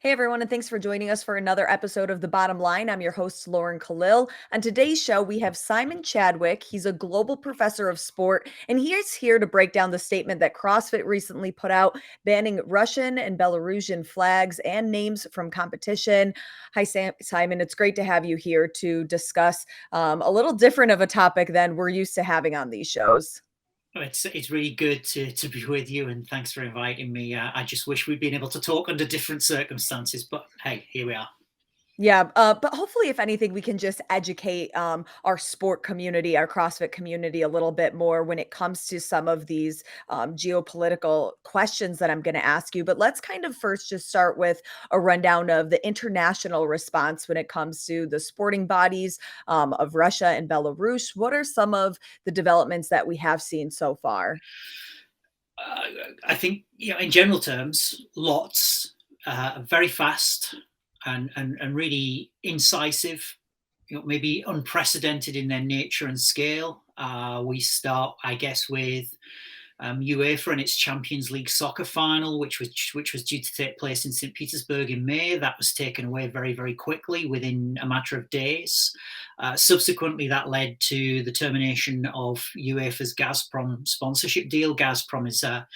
Hey everyone, and thanks for joining us for another episode of The Bottom Line. I'm your host, Lauren Kalil. On today's show, we have Simon Chadwick. He's a global professor of sport, and he is here to break down the statement that CrossFit recently put out, banning Russian and Belarusian flags and names from competition. Hi, Simon. It's great to have you here to discuss a little different of a topic than we're used to having on these shows. It's really good to be with you, and thanks for inviting me. I just wish we'd been able to talk under different circumstances, but hey, here we are. Yeah, but hopefully, if anything, we can just educate our sport community, our CrossFit community, a little bit more when it comes to some of these geopolitical questions that I'm going to ask you. But let's kind of first just start with a rundown of the international response when it comes to the sporting bodies of Russia and Belarus. What are some of the developments that we have seen so far? I think, in general terms, lots, very fast and really incisive. Maybe unprecedented in their nature and scale. We start, I guess, with UEFA and its Champions League soccer final, which was due to take place in St. Petersburg in May. That was taken away very, very quickly within a matter of days. Subsequently, that led to the termination of UEFA's Gazprom sponsorship deal. Gazprom is a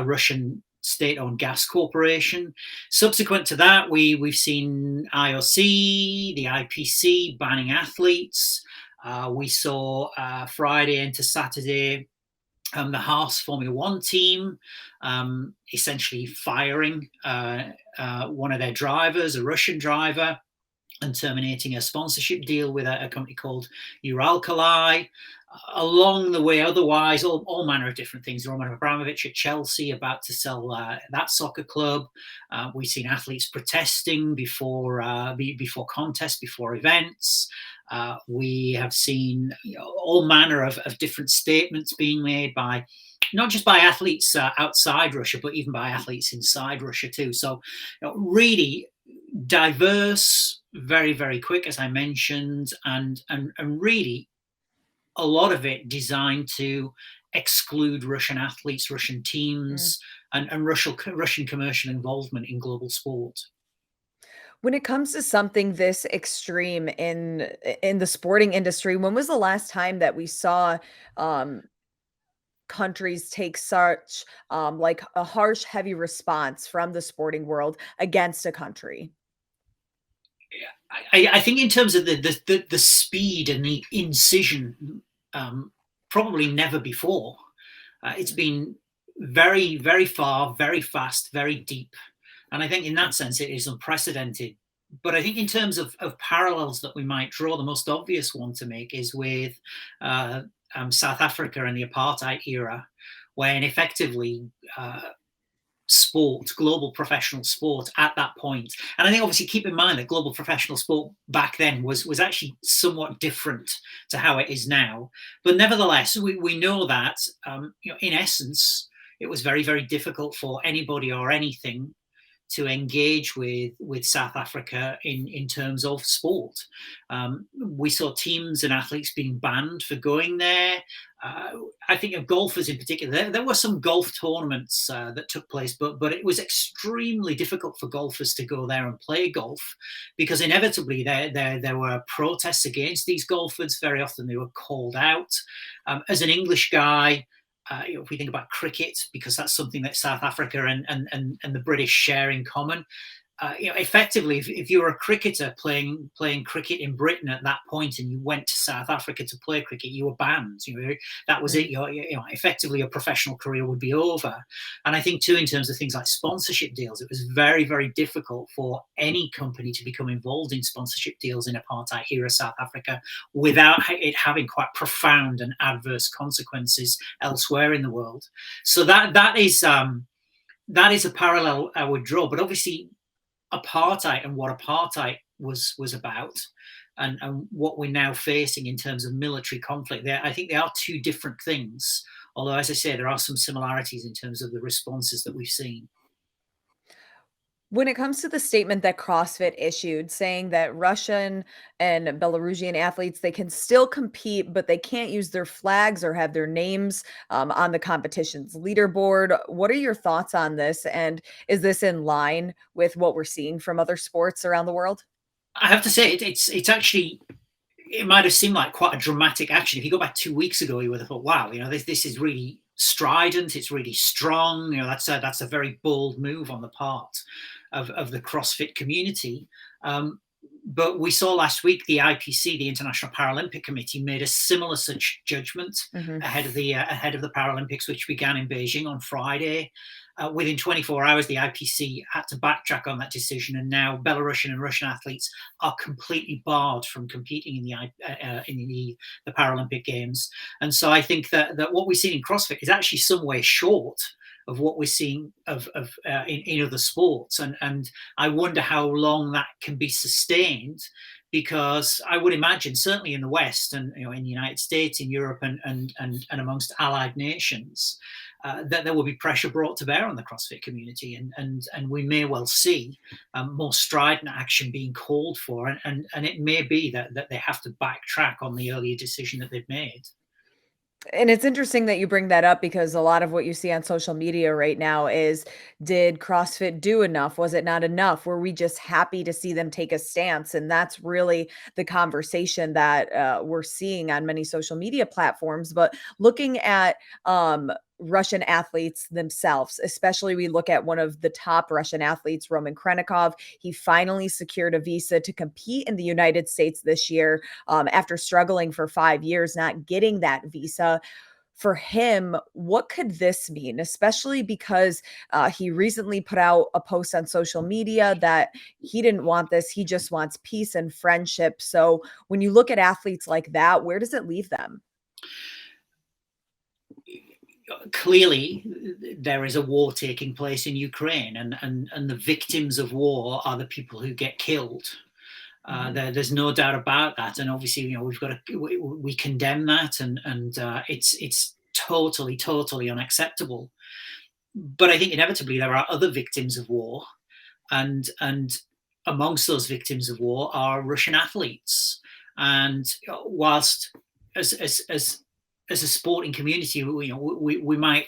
Russian state-owned gas corporation. Subsequent to that, we've seen IOC, the IPC banning athletes. We saw Friday into Saturday the Haas Formula One team essentially firing one of their drivers, a Russian driver, and terminating a sponsorship deal with a company called Uralkali. Along the way, otherwise, all manner of different things. Roman Abramovich at Chelsea about to sell that soccer club. We've seen athletes protesting before contests, before events. We have seen all manner of different statements being made by not just by athletes outside Russia, but even by athletes inside Russia too. So, really diverse, very, very quick, as I mentioned, and really a lot of it designed to exclude Russian athletes, Russian teams, and Russian commercial involvement in global sport. When it comes to something this extreme in the sporting industry, when was the last time that we saw um, countries take such like a harsh, heavy response from the sporting world against a country? I think in terms of the speed and the incision, probably never before. It's been very, very far, very fast, very deep. And I think in that sense, it is unprecedented. But I think in terms of parallels that we might draw, the most obvious one to make is with South Africa and the apartheid era, when effectively sport, global professional sport at that point. And I think obviously keep in mind that global professional sport back then was actually somewhat different to how it is now. But nevertheless, we know that in essence, it was very, very difficult for anybody or anything to engage with South Africa in terms of sport. We saw teams and athletes being banned for going there. I think of golfers in particular. There were some golf tournaments that took place, but it was extremely difficult for golfers to go there and play golf because inevitably there were protests against these golfers. Very often they were called out. As an English guy, if we think about cricket, because that's something that South Africa and the British share in common. Effectively, if you were a cricketer playing cricket in Britain at that point, and you went to South Africa to play cricket, you were banned. That was it. Effectively, your professional career would be over. And I think too, in terms of things like sponsorship deals, it was very, very difficult for any company to become involved in sponsorship deals in apartheid era South Africa without it having quite profound and adverse consequences elsewhere in the world. So that is a parallel I would draw. But obviously, apartheid and what apartheid was about and what we're now facing in terms of military conflict, I think they are two different things, although as I say there are some similarities in terms of the responses that we've seen. When it comes to the statement that CrossFit issued saying that Russian and Belarusian athletes, they can still compete, but they can't use their flags or have their names on the competition's leaderboard. What are your thoughts on this? And is this in line with what we're seeing from other sports around the world? I have to say, it's actually, it might have seemed like quite a dramatic action. If you go back 2 weeks ago, you would have thought, wow, this is really strident. It's really strong. That's a very bold move on the part of the CrossFit community. But we saw last week the IPC, the International Paralympic Committee, made a similar such judgment Hmm. ahead of the Paralympics, which began in Beijing on Friday. Within 24 hours, the IPC had to backtrack on that decision, and now Belarusian and Russian athletes are completely barred from competing in the Paralympic Games. And so I think that what we've seen in CrossFit is actually some way short of what we're seeing in other sports, and I wonder how long that can be sustained, because I would imagine certainly in the West and in the United States, in Europe, and amongst allied nations, that there will be pressure brought to bear on the CrossFit community, and we may well see more strident action being called for, and it may be that they have to backtrack on the earlier decision that they've made. And it's interesting that you bring that up because a lot of what you see on social media right now is, did CrossFit do enough? Was it not enough? Were we just happy to see them take a stance? And that's really the conversation that we're seeing on many social media platforms. But looking at Russian athletes themselves, especially we look at one of the top Russian athletes, Roman Khrennikov. He finally secured a visa to compete in the United States this year after struggling for 5 years, not getting that visa. For him, what could this mean? Especially because he recently put out a post on social media that he didn't want this. He just wants peace and friendship. So when you look at athletes like that, where does it leave them? Clearly, there is a war taking place in Ukraine, and the victims of war are the people who get killed. Mhm. There's no doubt about that, and obviously, we've got to we condemn that, and it's totally unacceptable. But I think inevitably there are other victims of war, and amongst those victims of war are Russian athletes. And whilst as a sporting community, we might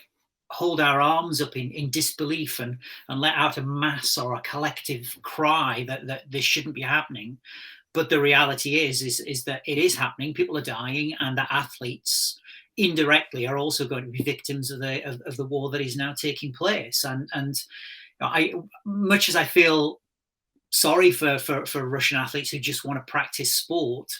hold our arms up in disbelief and let out a mass or a collective cry that this shouldn't be happening. But the reality is that it is happening. People are dying, and that athletes indirectly are also going to be victims of the war that is now taking place. And I, much as I feel sorry for Russian athletes who just want to practice sport,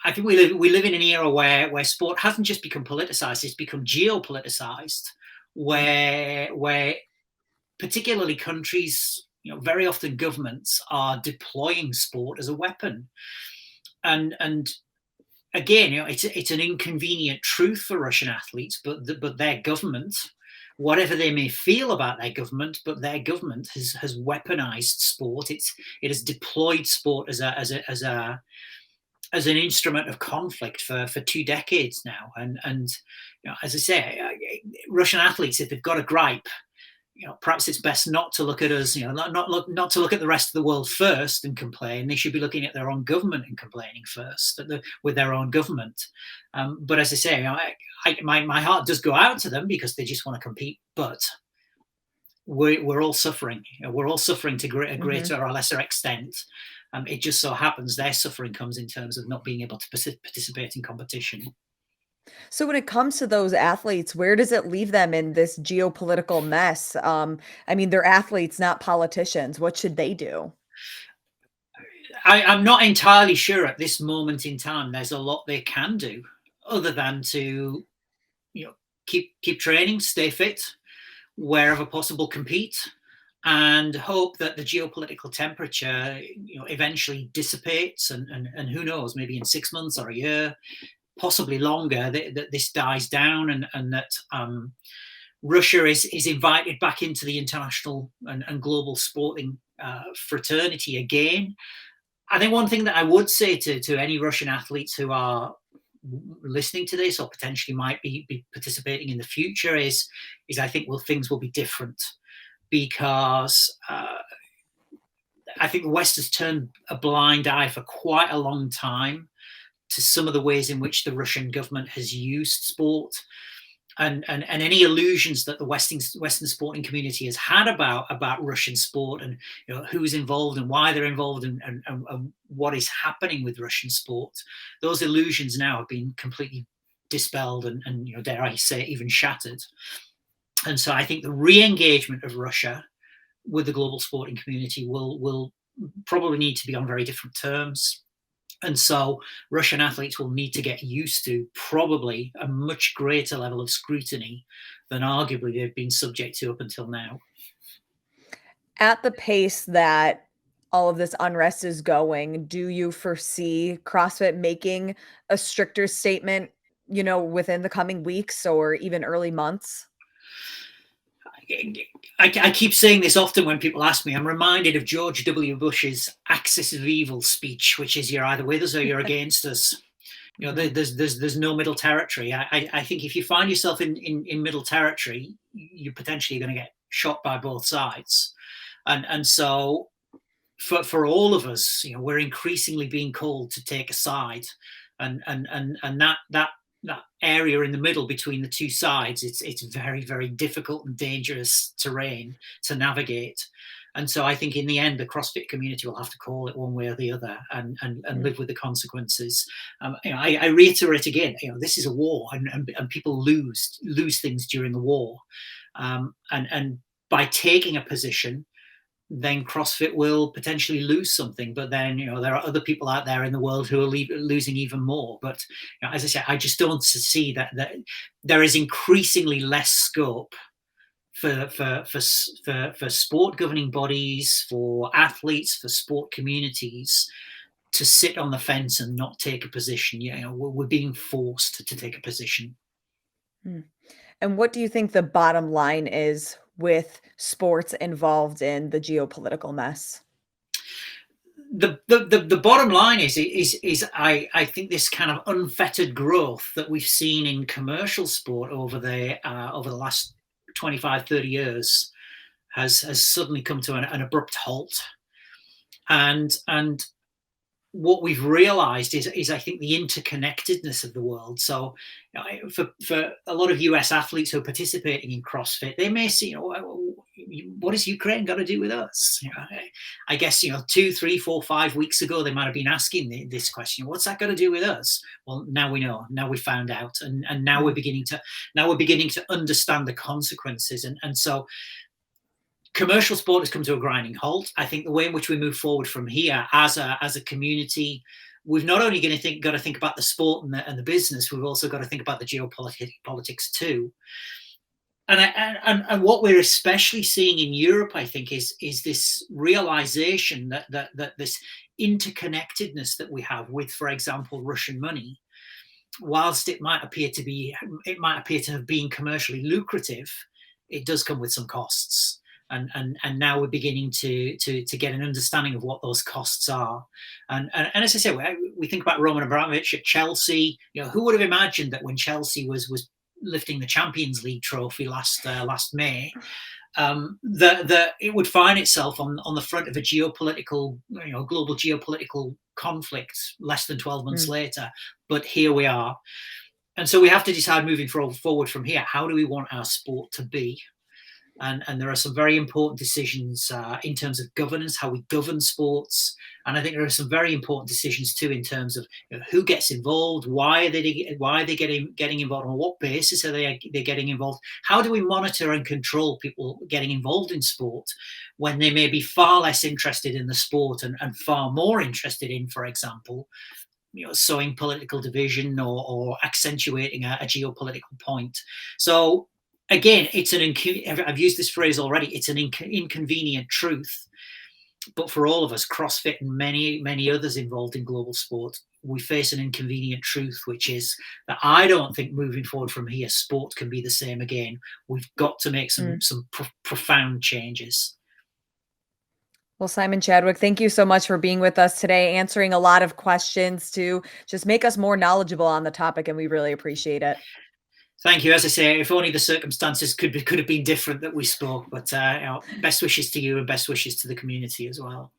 I think we live in an era where sport hasn't just become politicized; it's become geopoliticized, Mhm. where particularly countries, very often governments are deploying sport as a weapon, and again, it's an inconvenient truth for Russian athletes, but their government, whatever they may feel about their government, but their government has weaponized sport. It has deployed sport as an instrument of conflict for 2 decades now. And as I say, Russian athletes, if they've got a gripe, perhaps it's best not to look at us, not to look at the rest of the world first and complain. They should be looking at their own government and complaining first with their own government. But as I say, my heart does go out to them because they just want to compete. But we're all suffering. We're all suffering to a Mhm. greater or lesser extent. It just so happens their suffering comes in terms of not being able to participate in competition. So when it comes to those athletes, where does it leave them in this geopolitical mess? I mean, they're athletes, not politicians. What should they do? I'm not entirely sure at this moment in time. There's a lot they can do, other than to you know keep training, stay fit, wherever possible, compete, and hope that the geopolitical temperature eventually dissipates, and who knows, maybe in 6 months or a year, possibly longer, that this dies down, and that Russia is invited back into the international and global sporting fraternity again. I think one thing that I would say to any Russian athletes who are listening to this or potentially might be participating in the future is I think things will be different. because I think the West has turned a blind eye for quite a long time to some of the ways in which the Russian government has used sport. And any illusions that the Western sporting community has had about Russian sport, and who's involved and why they're involved, and what is happening with Russian sport, those illusions now have been completely dispelled and dare I say even shattered. And so I think the re-engagement of Russia with the global sporting community will probably need to be on very different terms. And so Russian athletes will need to get used to probably a much greater level of scrutiny than arguably they've been subject to up until now. At the pace that all of this unrest is going, do you foresee CrossFit making a stricter statement, within the coming weeks or even early months? I keep saying this often when people ask me. I'm reminded of George W. Bush's axis of evil speech, which is you're either with us or you're against us. There's no middle territory. I think if you find yourself in middle territory, you're potentially going to get shot by both sides. And so for all of us, we're increasingly being called to take a side, and that area in the middle between the two sides, it's very, very difficult and dangerous terrain to navigate. And so I think in the end, the CrossFit community will have to call it one way or the other, and live with the consequences. I reiterate again, this is a war, and people lose things during the war, and by taking a position, then CrossFit will potentially lose something. But then, there are other people out there in the world who are losing even more. But as I said, I just don't see that there is increasingly less scope for sport governing bodies, for athletes, for sport communities to sit on the fence and not take a position. We're being forced to take a position. And what do you think the bottom line is with sports involved in the geopolitical mess? The bottom line is I think this kind of unfettered growth that we've seen in commercial sport over the last 25, 30 years has suddenly come to an abrupt halt. And what we've realized is I think the interconnectedness of the world. So for a lot of US athletes who are participating in CrossFit, they may see, what has Ukraine got to do with us? I guess 2, 3, 4, 5 weeks ago they might have been asking this question: what's that got to do with us? Well, now we know. Now we found out, and now we're beginning to understand the consequences. And so commercial sport has come to a grinding halt. I think the way in which we move forward from here as a community, we've not only got to think about the sport and the business, we've also got to think about the geopolitics too. And what we're especially seeing in Europe, I think, is this realization that this interconnectedness that we have with, for example, Russian money, whilst it might appear to have been commercially lucrative, it does come with some costs. And now we're beginning to get an understanding of what those costs are. And as I say, we think about Roman Abramovich at Chelsea. Who would have imagined that when Chelsea was lifting the Champions League trophy last May, that it would find itself on the front of a geopolitical, global geopolitical conflict less than 12 months later. But here we are. And so we have to decide moving forward from here, how do we want our sport to be? And there are some very important decisions in terms of governance, how we govern sports. And I think there are some very important decisions too in terms of who gets involved, why are they getting involved, on what basis are they getting involved? How do we monitor and control people getting involved in sport when they may be far less interested in the sport and far more interested in, for example, sowing political division or accentuating a geopolitical point? So again, I've used this phrase already, it's an inconvenient truth. But for all of us, CrossFit and many, many others involved in global sport, we face an inconvenient truth, which is that I don't think moving forward from here, sport can be the same again. We've got to make some profound changes. Well, Simon Chadwick, thank you so much for being with us today, answering a lot of questions to just make us more knowledgeable on the topic, and we really appreciate it. Thank you. As I say, if only the circumstances could have been different that we spoke. But best wishes to you and best wishes to the community as well.